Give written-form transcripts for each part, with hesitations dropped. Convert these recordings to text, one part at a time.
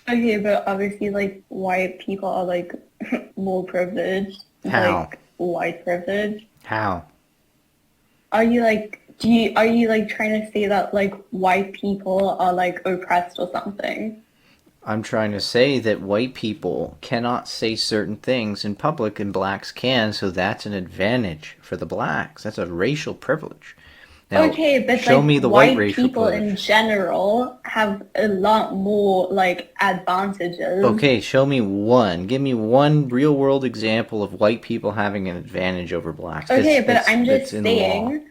Okay, but obviously, like, white people are, like, more privileged, How? like, white privilege. How? Are you, like, trying to say that, like, white people are, like, oppressed or something? I'm trying to say that white people cannot say certain things in public and blacks can, so that's an advantage for the blacks. That's a racial privilege. Now, Okay, but, show like, me the white white racial people in privilege. general have a lot more, like, advantages. Okay, show me one. Give me one real world example of white people having an advantage over blacks Okay, that's but that's I'm that's just in the law. saying,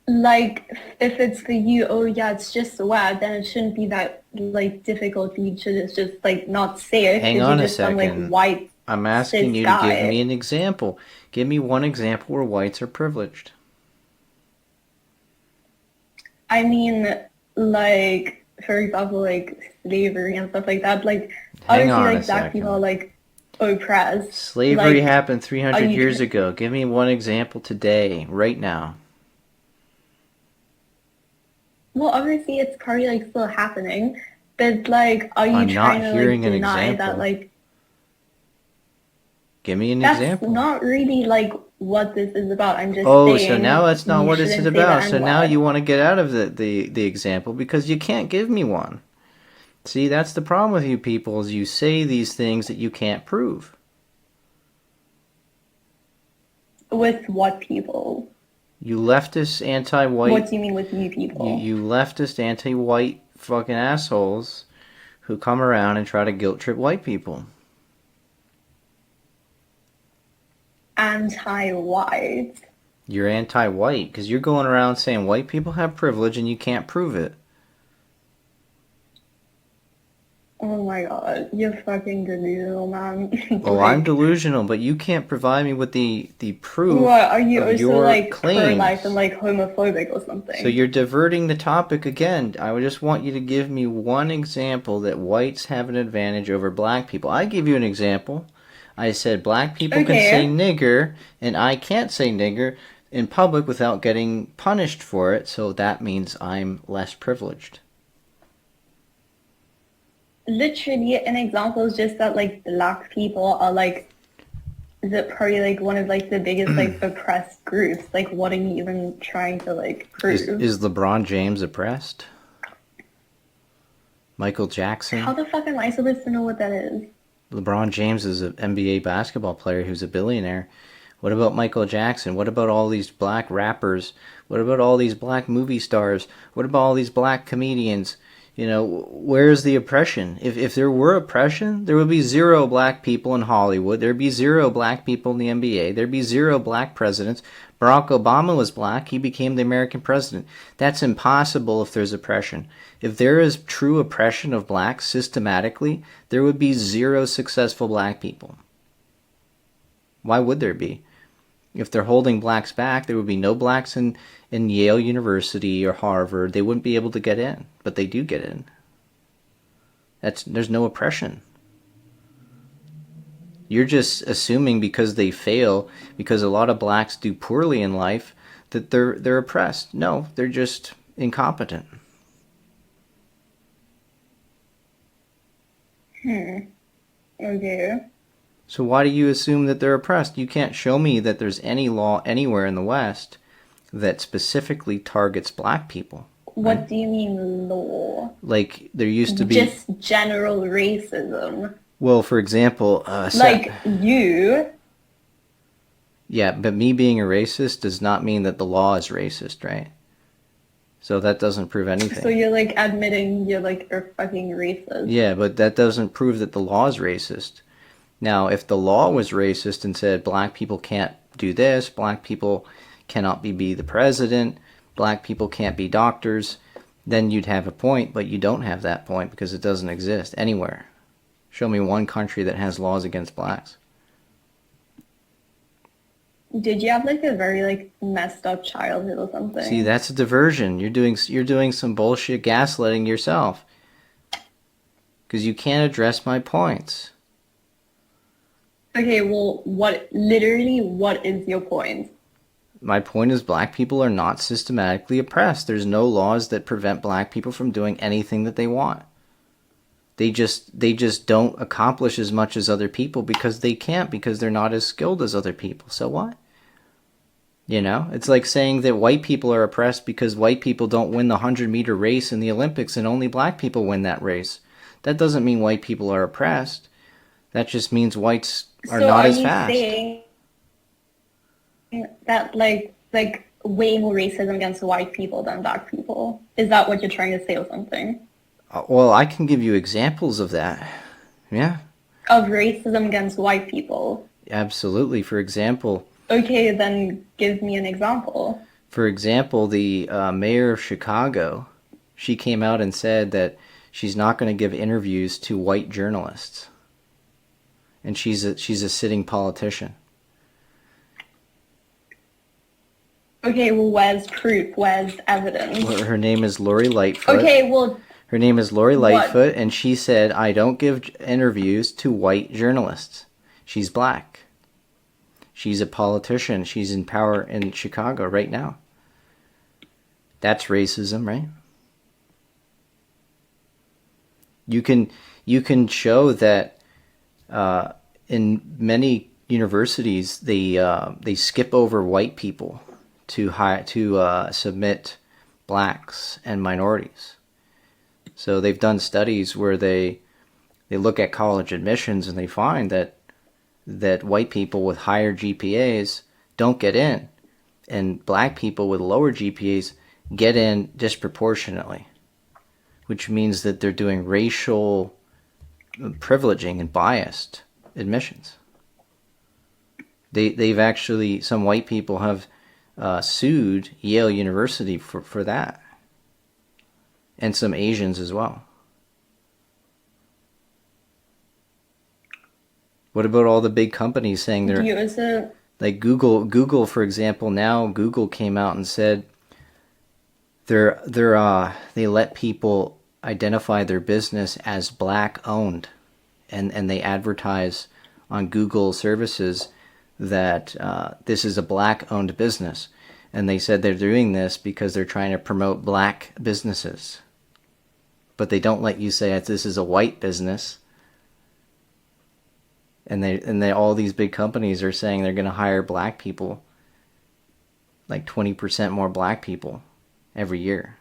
like, if it's for you, oh yeah, it's just a word, then it shouldn't be that like difficult for you to just like not say it Hang because you're on a just some like second. white I'm asking cis you to give me guy. an example. Give me one example where whites are privileged. I mean, like for example, like slavery and stuff like that. Like Hang obviously, on a like black people are second. like oppressed. Slavery Like, happened are 300 you? years ago. Give me one example today, right now. Well, obviously, it's probably like still happening, but like, are you I'm trying not to like hearing an deny that example. like Give me an that's example. not really like what this is about. I'm just Oh, so now saying that's not you what it's shouldn't say the about. So N now word. you want to get out of the example because you can't give me one. See, that's the problem with you people is you say these things that you can't prove. With what people? You leftist What anti-white do you mean with you people? you leftist anti-white fucking assholes who come around and try to guilt trip white people. Anti-white. You're anti-white because you're going around saying white people have privilege and you can't prove it. Oh my god, you're fucking delusional, man. Oh, I'm Like, delusional, but you can't provide me with the what, proof are you of also your like pro-life and claims. like homophobic or So something? you're diverting the topic again. I would just want you to give me one example that whites have an advantage over black people. I give you an example. I said black people can say Okay, nigger, and I can't say nigger in public without getting punished for it, so that means I'm less privileged. literally an example is just that like black people are like probably like one of like the biggest like oppressed groups. Like, what are you even trying to like Is prove? is LeBron James oppressed? Michael How Jackson? the fuck am I supposed to know what that is? LeBron James is an NBA basketball player who's a billionaire. What about Michael Jackson? What about all these black rappers? What about all these black movie stars? What about all these black comedians? You know, where's the oppression? If there were oppression, there would be zero black people in Hollywood. There'd be zero black people in the NBA. There'd be zero black presidents. Barack Obama was black. He became the American president. That's impossible if there's oppression. If there is true oppression of blacks systematically, there would be zero successful black people. Why would there be? If they're holding blacks back, there would be no blacks in Yale University or Harvard. They wouldn't be able to get in, but they do get in. There's no oppression. You're just assuming because they fail, because a lot of blacks do poorly in life, that they're oppressed. No, they're just incompetent. Okay. So why do you assume that they're oppressed? You can't show me that there's any law anywhere in the West that specifically targets black people, right? What do you mean law? Like there used to be. Just general racism. Well, for example, Like you. yeah, but me being a racist does not mean that the law is racist, right? So that doesn't prove So anything. you're like admitting you're like a fucking racist. Yeah, but that doesn't prove that the law is racist. Now, if the law was racist and said black people can't do this, black people cannot be the president, black people can't be doctors, then you'd have a point, but you don't have that point because it doesn't exist anywhere. Show me one country that has laws against blacks. Did you have like a very like messed up childhood or See, something? that's a diversion. You're doing some bullshit gaslighting yourself because you can't address my points. Okay, well, what is your point? My point is black people are not systematically oppressed. There's no laws that prevent black people from doing anything that they want. They just don't accomplish as much as other people because they can't, because they're not as skilled as other people. So what? You know, it's like saying that white people are oppressed because white people don't win the 100-meter race in the Olympics and only black people win that race. That doesn't mean white people are oppressed. That just means whites are not as fast. So are you saying that like way more racism against white people than black people? Is that what you're trying to say or something? Well, I can give you examples of that. Yeah, Of racism against white people? absolutely. For example, Okay, then give me an example. the mayor of Chicago, she came out and said that she's not going to give interviews to white journalists, and she's a sitting politician. Okay, well, where's proof? Where's evidence? Her name is Lori Lightfoot. Okay, well, Her name is Lori What? Lightfoot, and she said, I don't give interviews to white journalists. She's black. She's a politician. She's in power in Chicago right now. That's racism, right? You can show that in many universities they skip over white people to submit blacks and minorities. So they've done studies where they look at college admissions and they find that white people with higher GPAs don't get in, and black people with lower GPAs get in disproportionately, which means that they're doing racial privileging and biased admissions. They've actually, some white people have sued Yale University for that, and some Asians as well. What about all the big companies saying they're like Google, for example? Now Google came out and said they let people identify their business as black owned, and they advertise on Google services that this is a black owned business, and they said they're doing this because they're trying to promote black businesses, but they don't let you say that this is a white business. And they all these big companies are saying they're going to hire black people, like 20% more black people every year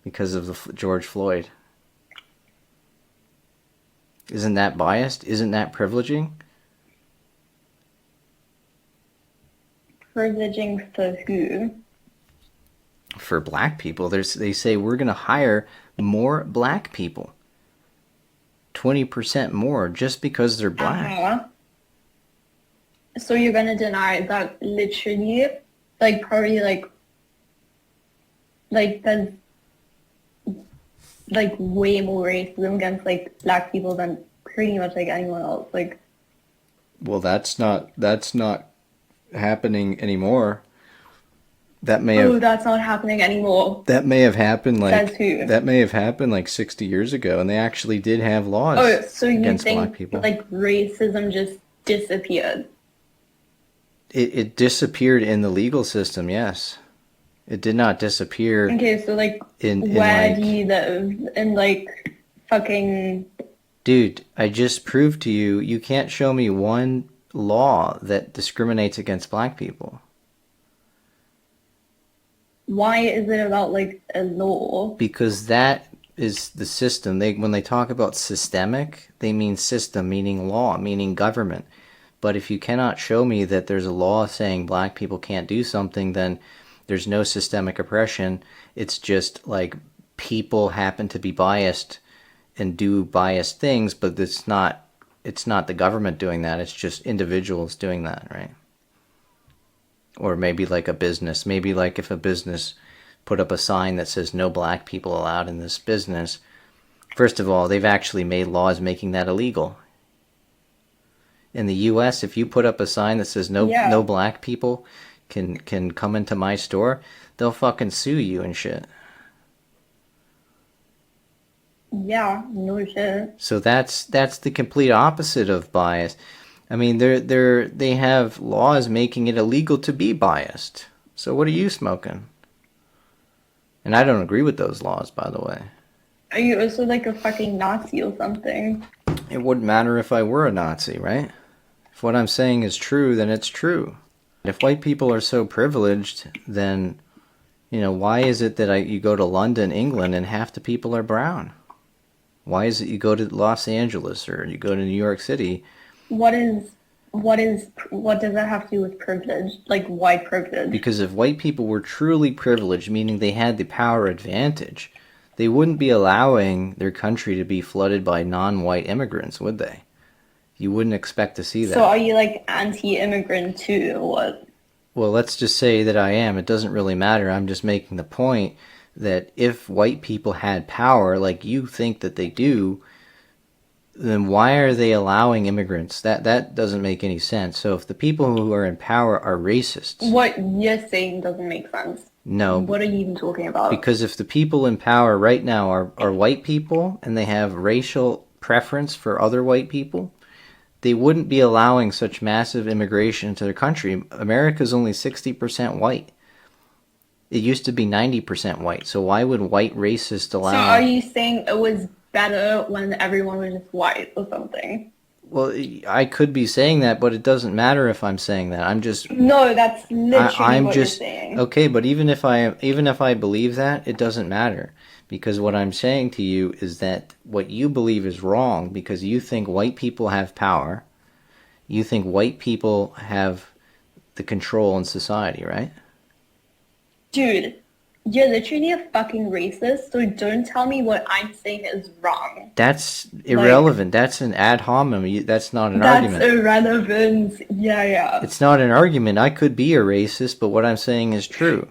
because of the George Floyd. Isn't that biased? Isn't that privileging? privileging for who? For black people. They say we're going to hire more black people. 20% more just because they're black. So you're gonna deny that literally, like probably like there's like way more racism against like black people than pretty much like anyone else. Like, well, that's not happening anymore. That may have. That's not happening anymore. That may have happened like. Says who? That may have happened like 60 years ago, and they actually did have laws So you against think black people. like racism just disappeared? It disappeared in the legal system. Yes, it did not disappear. Okay, so like, in where like, do you live? In like fucking. Dude, I just proved to you. You can't show me one law that discriminates against black people. Why is it about like a law? Because that is the system. When they talk about systemic, they mean system, meaning law, meaning government. But if you cannot show me that there's a law saying black people can't do something, then there's no systemic oppression. It's just like people happen to be biased and do biased things, but it's not the government doing that. It's just individuals doing that, right? Or maybe like a business. Maybe like if a business put up a sign that says no black people allowed in this business. First of all, they've actually made laws making that illegal. In the U.S., if you put up a sign that says no black people can come into my store, they'll fucking sue you and shit. Yeah, no shit. So that's the complete opposite of bias. I mean, they have laws making it illegal to be biased. So what are you smoking? And I don't agree with those laws, by the way. Are you also like a fucking Nazi or something? It wouldn't matter if I were a Nazi, right? If what I'm saying is true, then it's true. If white people are so privileged, then, why is it that you go to London, England, and half the people are brown? Why is it you go to Los Angeles or you go to New York City? What does that have to do with privilege? Like white privilege? Because if white people were truly privileged, meaning they had the power advantage, they wouldn't be allowing their country to be flooded by non-white immigrants, would they? You wouldn't expect to see that. So are you like anti-immigrant too, or what? Well, let's just say that I am. It doesn't really matter. I'm just making the point that if white people had power like you think that they do, then why are they allowing immigrants? That doesn't make any sense. So if the people who are in power are racists... What you're saying doesn't make sense. No. What are you even talking about? Because if the people in power right now are white people and they have racial preference for other white people, they wouldn't be allowing such massive immigration into their country. America's only 60% white. It used to be 90% white. So why would white racists allow... So are you saying it was better when everyone was just white or something? Well, I could be saying that, but it doesn't matter if I'm saying that. I'm just... No, that's literally what you're saying. Okay, but even if I believe that, it doesn't matter. Because what I'm saying to you is that what you believe is wrong because you think white people have power. You think white people have the control in society, right? Dude, you're literally a fucking racist, so don't tell me what I'm saying is wrong. That's irrelevant. That's an ad hominem. That's not an argument. That's irrelevant. Yeah. It's not an argument. I could be a racist, but what I'm saying is true.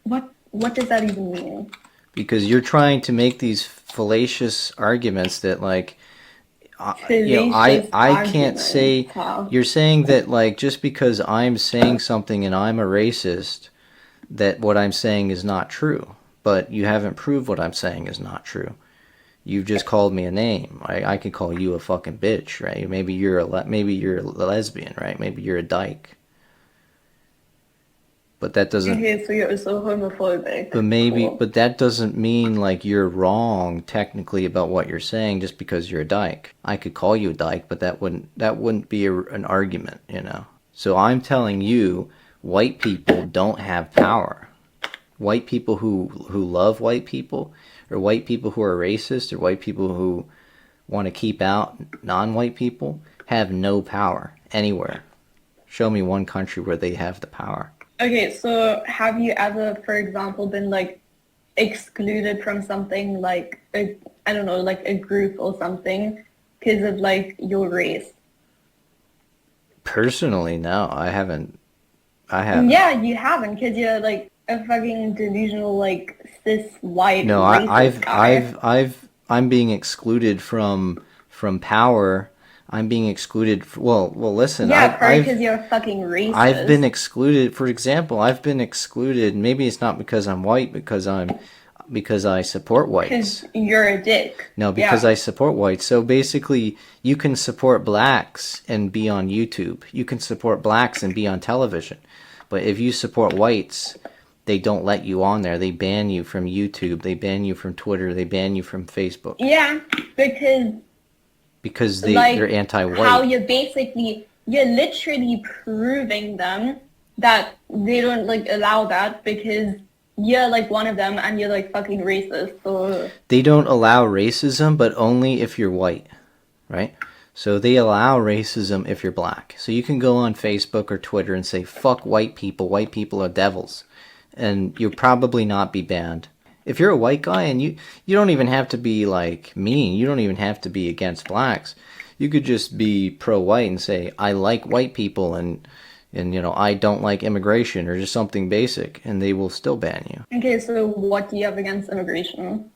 What does that even mean? Because you're trying to make these fallacious arguments that, like, I can't say... Wow. You're saying that, like, just because I'm saying something and I'm a racist, that what I'm saying is not true. But you haven't proved what I'm saying is not true. You've just called me a name. I could call you a fucking bitch, right? Maybe you're a lesbian, right? Maybe you're a dyke. But that doesn't... Okay, so you're also homophobic. But that doesn't mean like you're wrong technically about what you're saying just because you're a dyke. I could call you a dyke, but that wouldn't be an argument, So I'm telling you, white people don't have power. White people who love white people, or white people who are racist, or white people who want to keep out non-white people, have no power anywhere. Show me one country where they have the power. Okay, so have you ever, for example, been like excluded from something like like a group or something because of like your race? Personally, no, I haven't. Yeah, you haven't, because you're like a fucking delusional like cis white. No, racist guy. I'm being excluded from power. I'm being excluded. Well, listen. Yeah, probably because you're a fucking racist. I've been excluded. For example, I've been excluded. Maybe it's not because I'm white, because I support whites. Because you're a dick. No, because I support whites. So basically, you can support blacks and be on YouTube. You can support blacks and be on television. But if you support whites, they don't let you on there. They ban you from YouTube. They ban you from Twitter. They ban you from Facebook. Yeah, because they're anti-white. How you're literally proving them that they don't like allow that because you're like one of them and you're like fucking racist. So they don't allow racism, but only if you're white, right? So they allow racism if you're black. So you can go on Facebook or Twitter and say, fuck white people are devils. And you'll probably not be banned. If you're a white guy, and you don't even have to be like mean, you don't even have to be against blacks. You could just be pro-white and say, I like white people and I don't like immigration, or just something basic, and they will still ban you. Okay, so what do you have against immigration?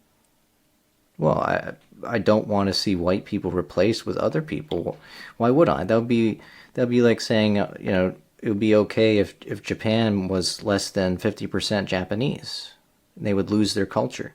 Well, I don't want to see white people replaced with other people. Why would I? That'd be like saying, it would be okay if Japan was less than 50% Japanese. They would lose their culture.